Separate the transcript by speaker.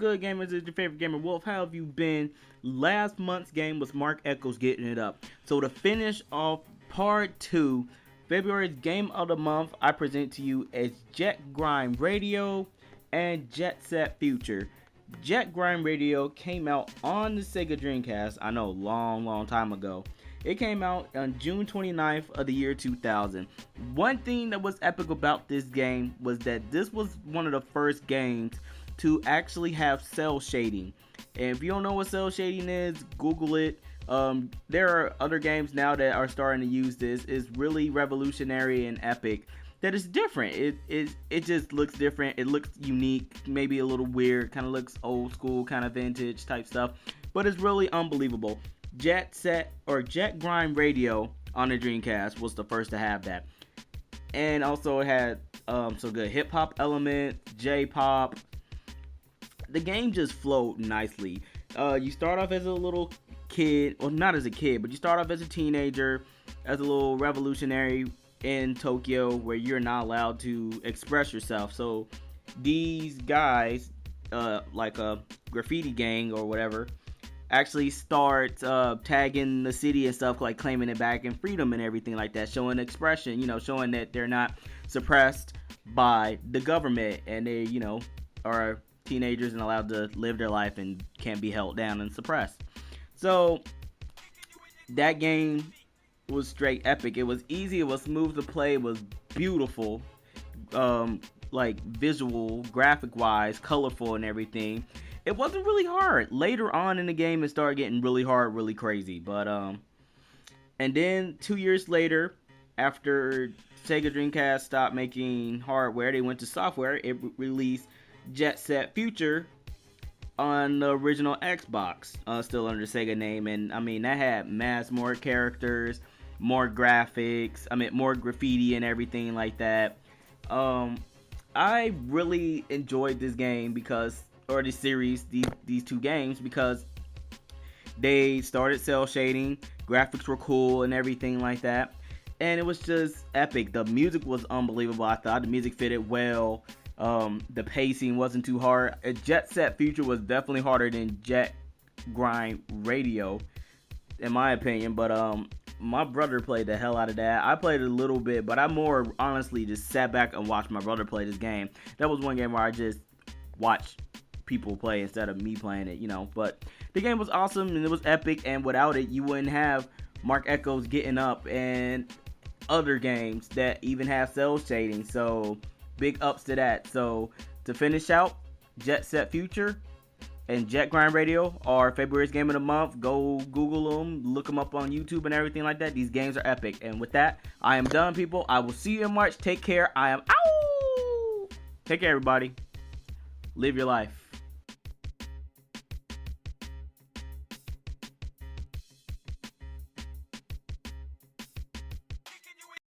Speaker 1: good, gamers? It's your favorite gamer, Wolf. How have you been? Last month's game was Mark Echoes getting it up. So to finish off part 2, February's game of the month, I present to you as Jet Grind Radio and Jet Set Future. Jet Grind Radio came out on the Sega Dreamcast, I know, long time ago. It came out on June 29th of the year 2000. One thing that was epic about this game was that this was one of the first games to actually have cell shading. And if you don't know what cell shading is, Google it. There are other games now that are starting to use this. It's really revolutionary and epic. That is different. It just looks different. It looks unique, maybe a little weird, kind of looks old school, kind of vintage type stuff. But it's really unbelievable. Jet Grind Radio on the Dreamcast was the first to have that. And also it had some good hip hop elements, J-pop. The game just flowed nicely. You start off as a little kid, well, not as a kid, but you start off as a teenager, as a little revolutionary in Tokyo where you're not allowed to express yourself. So these guys, like a graffiti gang or whatever, actually start tagging the city and stuff, like claiming it back and freedom and everything like that, showing expression, showing that they're not suppressed by the government and they, are teenagers and allowed to live their life and can't be held down and suppressed. So that game was straight epic. It was easy, it was smooth to play, it was beautiful, like visual, graphic wise, colorful and everything. It wasn't really hard. Later on in the game, it started getting really hard, really crazy. But and then 2 years later, after Sega Dreamcast stopped making hardware, they went to software. It released Jet Set Future on the original Xbox, still under the Sega name. And I mean, that had more characters, more graphics, more graffiti and everything like that. I really enjoyed this game or the series, these two games, because they started cell shading, graphics were cool and everything like that, and it was just epic. The music was unbelievable. I thought the music fitted well. The pacing wasn't too hard. Jet Set Future was definitely harder than Jet Grind Radio, in my opinion, but my brother played the hell out of that. I played a little bit, but I more honestly just sat back and watched my brother play this game. That was one game where I just watched people play instead of me playing it, but the game was awesome and it was epic, and without it you wouldn't have Mark Echoes getting up and other games that even have cell shading. So big ups to that. So to finish out, Jet Set Future and Jet Grind Radio are February's game of the month. Go Google them, look them up on YouTube and everything like that. These games are epic. And with that, I am done, people. I will see you in March. Take care. I am out. Take care, everybody. Live your life.